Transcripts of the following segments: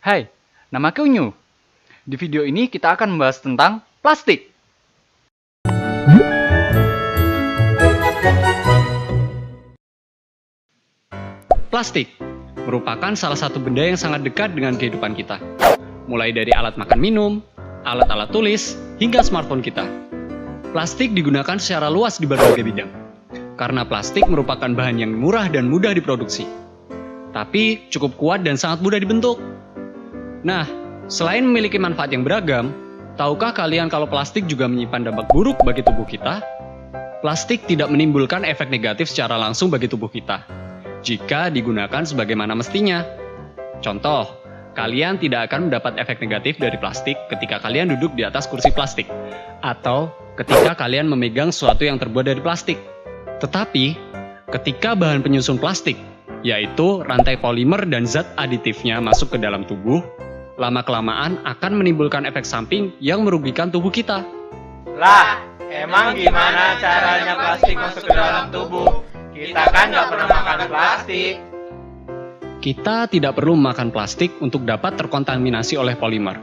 Hai, namaku Unyu. Di video ini kita akan membahas tentang plastik. Plastik merupakan salah satu benda yang sangat dekat dengan kehidupan kita. Mulai dari alat makan minum, alat-alat tulis, hingga smartphone kita. Plastik digunakan secara luas di berbagai bidang. Karena plastik merupakan bahan yang murah dan mudah diproduksi. Tapi cukup kuat dan sangat mudah dibentuk. Nah, selain memiliki manfaat yang beragam, tahukah kalian kalau plastik juga menyimpan dampak buruk bagi tubuh kita? Plastik tidak menimbulkan efek negatif secara langsung bagi tubuh kita, jika digunakan sebagaimana mestinya. Contoh, kalian tidak akan mendapat efek negatif dari plastik ketika kalian duduk di atas kursi plastik, atau ketika kalian memegang sesuatu yang terbuat dari plastik. Tetapi, ketika bahan penyusun plastik, yaitu rantai polimer dan zat aditifnya masuk ke dalam tubuh, lama-kelamaan akan menimbulkan efek samping yang merugikan tubuh kita. Lah, emang gimana caranya plastik masuk ke dalam tubuh? Kita kan nggak pernah makan plastik. Kita tidak perlu memakan plastik untuk dapat terkontaminasi oleh polimer.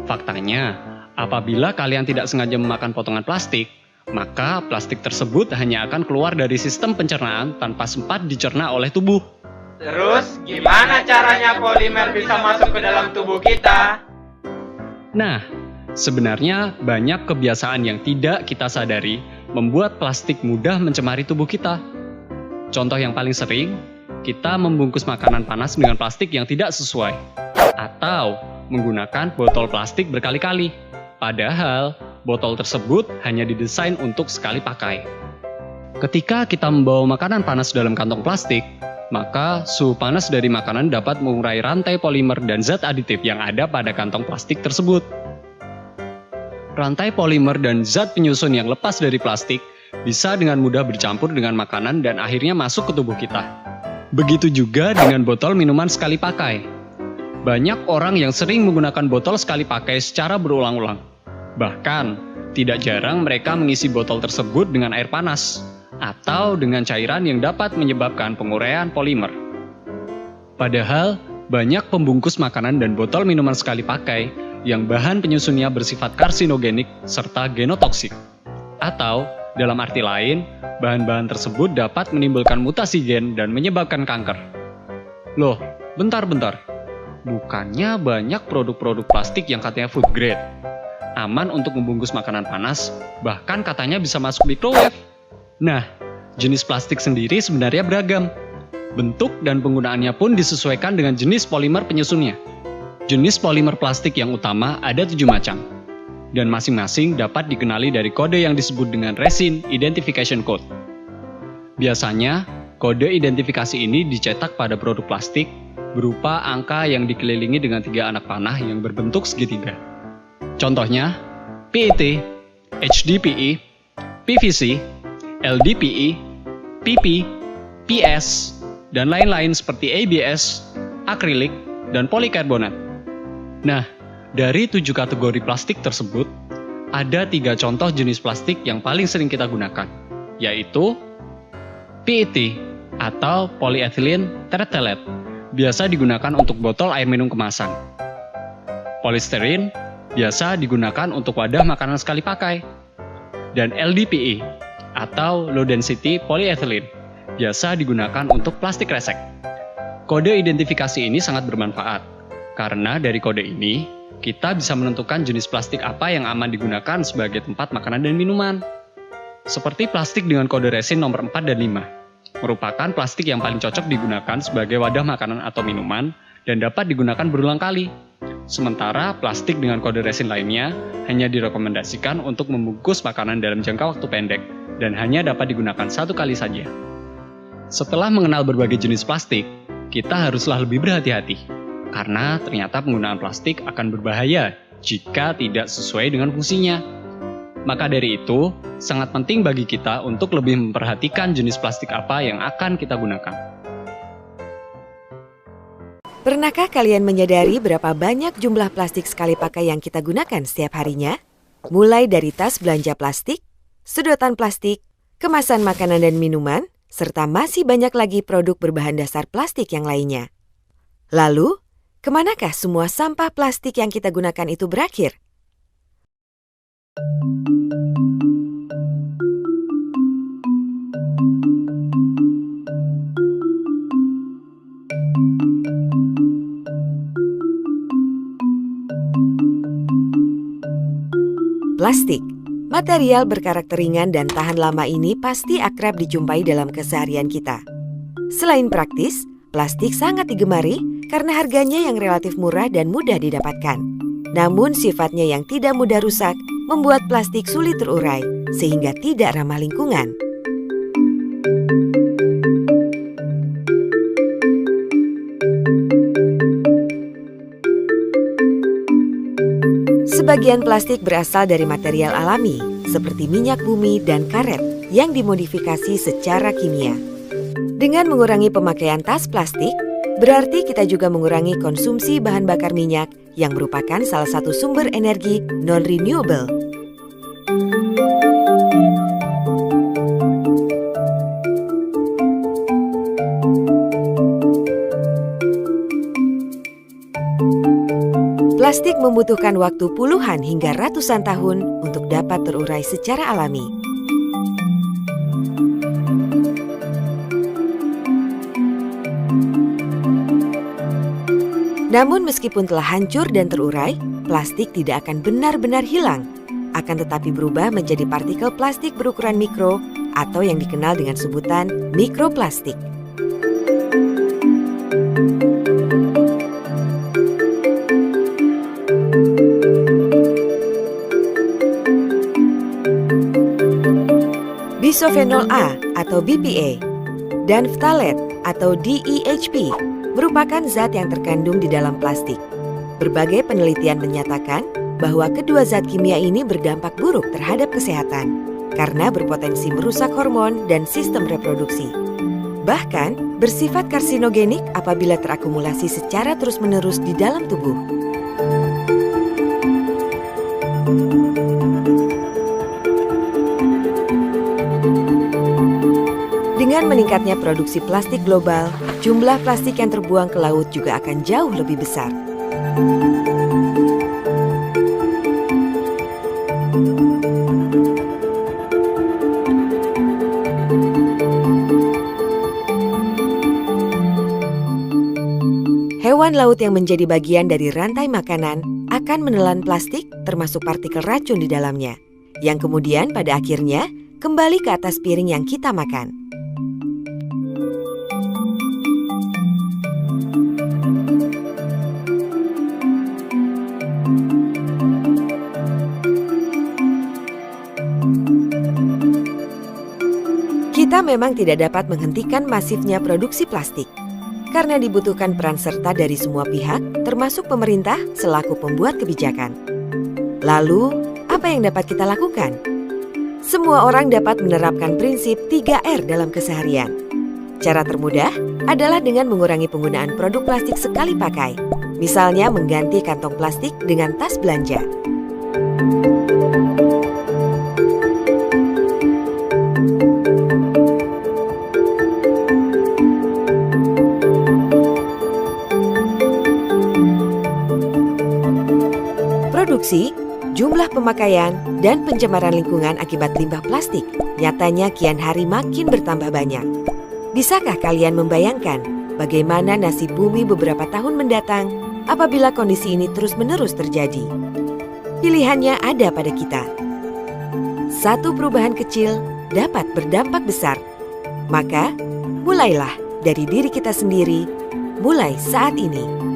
Faktanya, apabila kalian tidak sengaja memakan potongan plastik, maka plastik tersebut hanya akan keluar dari sistem pencernaan tanpa sempat dicerna oleh tubuh. Terus, gimana caranya polimer bisa masuk ke dalam tubuh kita? Nah, sebenarnya banyak kebiasaan yang tidak kita sadari membuat plastik mudah mencemari tubuh kita. Contoh yang paling sering, kita membungkus makanan panas dengan plastik yang tidak sesuai, atau menggunakan botol plastik berkali-kali. Padahal, botol tersebut hanya didesain untuk sekali pakai. Ketika kita membawa makanan panas dalam kantong plastik, maka suhu panas dari makanan dapat mengurai rantai polimer dan zat aditif yang ada pada kantong plastik tersebut. Rantai polimer dan zat penyusun yang lepas dari plastik bisa dengan mudah bercampur dengan makanan dan akhirnya masuk ke tubuh kita. Begitu juga dengan botol minuman sekali pakai. Banyak orang yang sering menggunakan botol sekali pakai secara berulang-ulang. Bahkan, tidak jarang mereka mengisi botol tersebut dengan air panas atau dengan cairan yang dapat menyebabkan penguraian polimer. Padahal, banyak pembungkus makanan dan botol minuman sekali pakai yang bahan penyusunnya bersifat karsinogenik serta genotoksik. Atau, dalam arti lain, bahan-bahan tersebut dapat menimbulkan mutasi gen dan menyebabkan kanker. Loh, bentar-bentar. Bukannya banyak produk-produk plastik yang katanya food grade, aman untuk membungkus makanan panas, bahkan katanya bisa masuk microwave. Nah, jenis plastik sendiri sebenarnya beragam. Bentuk dan penggunaannya pun disesuaikan dengan jenis polimer penyusunnya. Jenis polimer plastik yang utama ada 7 macam, dan masing-masing dapat dikenali dari kode yang disebut dengan Resin Identification Code. Biasanya, kode identifikasi ini dicetak pada produk plastik berupa angka yang dikelilingi dengan 3 anak panah yang berbentuk segitiga. Contohnya, PET, HDPE, PVC, LDPE, PP, PS, dan lain-lain seperti ABS, akrilik, dan polikarbonat. Nah, dari 7 kategori plastik tersebut, ada 3 contoh jenis plastik yang paling sering kita gunakan, yaitu PET atau polyethylene terephthalate, biasa digunakan untuk botol air minum kemasan. Polystyrene biasa digunakan untuk wadah makanan sekali pakai. Dan LDPE atau low density polyethylene biasa digunakan untuk plastik kresek. Kode identifikasi ini sangat bermanfaat karena dari kode ini kita bisa menentukan jenis plastik apa yang aman digunakan sebagai tempat makanan dan minuman. Seperti plastik dengan kode resin nomor 4 dan 5. Merupakan plastik yang paling cocok digunakan sebagai wadah makanan atau minuman dan dapat digunakan berulang kali. Sementara plastik dengan kode resin lainnya hanya direkomendasikan untuk membungkus makanan dalam jangka waktu pendek dan hanya dapat digunakan 1 kali saja. Setelah mengenal berbagai jenis plastik, kita haruslah lebih berhati-hati karena ternyata penggunaan plastik akan berbahaya jika tidak sesuai dengan fungsinya. Maka dari itu, sangat penting bagi kita untuk lebih memperhatikan jenis plastik apa yang akan kita gunakan. Pernahkah kalian menyadari berapa banyak jumlah plastik sekali pakai yang kita gunakan setiap harinya? Mulai dari tas belanja plastik, sedotan plastik, kemasan makanan dan minuman, serta masih banyak lagi produk berbahan dasar plastik yang lainnya. Lalu, kemanakah semua sampah plastik yang kita gunakan itu berakhir? Plastik, material berkarakter ringan dan tahan lama ini pasti akrab dijumpai dalam keseharian kita. Selain praktis, plastik sangat digemari karena harganya yang relatif murah dan mudah didapatkan. Namun sifatnya yang tidak mudah rusak membuat plastik sulit terurai sehingga tidak ramah lingkungan. Sebagian plastik berasal dari material alami, seperti minyak bumi dan karet yang dimodifikasi secara kimia. Dengan mengurangi pemakaian tas plastik, berarti kita juga mengurangi konsumsi bahan bakar minyak yang merupakan salah satu sumber energi non-renewable. Plastik membutuhkan waktu puluhan hingga ratusan tahun untuk dapat terurai secara alami. Namun meskipun telah hancur dan terurai, plastik tidak akan benar-benar hilang, akan tetapi berubah menjadi partikel plastik berukuran mikro atau yang dikenal dengan sebutan mikroplastik. Bisofenol A atau BPA dan phthalates atau DEHP merupakan zat yang terkandung di dalam plastik. Berbagai penelitian menyatakan bahwa kedua zat kimia ini berdampak buruk terhadap kesehatan karena berpotensi merusak hormon dan sistem reproduksi. Bahkan bersifat karsinogenik apabila terakumulasi secara terus-menerus di dalam tubuh. Dengan meningkatnya produksi plastik global, jumlah plastik yang terbuang ke laut juga akan jauh lebih besar. Hewan laut yang menjadi bagian dari rantai makanan akan menelan plastik termasuk partikel racun di dalamnya, yang kemudian pada akhirnya kembali ke atas piring yang kita makan. Kita memang tidak dapat menghentikan masifnya produksi plastik, karena dibutuhkan peran serta dari semua pihak, termasuk pemerintah selaku pembuat kebijakan. Lalu, apa yang dapat kita lakukan? Semua orang dapat menerapkan prinsip 3R dalam keseharian. Cara termudah adalah dengan mengurangi penggunaan produk plastik sekali pakai, misalnya mengganti kantong plastik dengan tas belanja. Produksi, jumlah pemakaian, dan pencemaran lingkungan akibat limbah plastik nyatanya kian hari makin bertambah banyak. Bisakah kalian membayangkan bagaimana nasib bumi beberapa tahun mendatang apabila kondisi ini terus-menerus terjadi? Pilihannya ada pada kita. Satu perubahan kecil dapat berdampak besar. Maka, mulailah dari diri kita sendiri, mulai saat ini.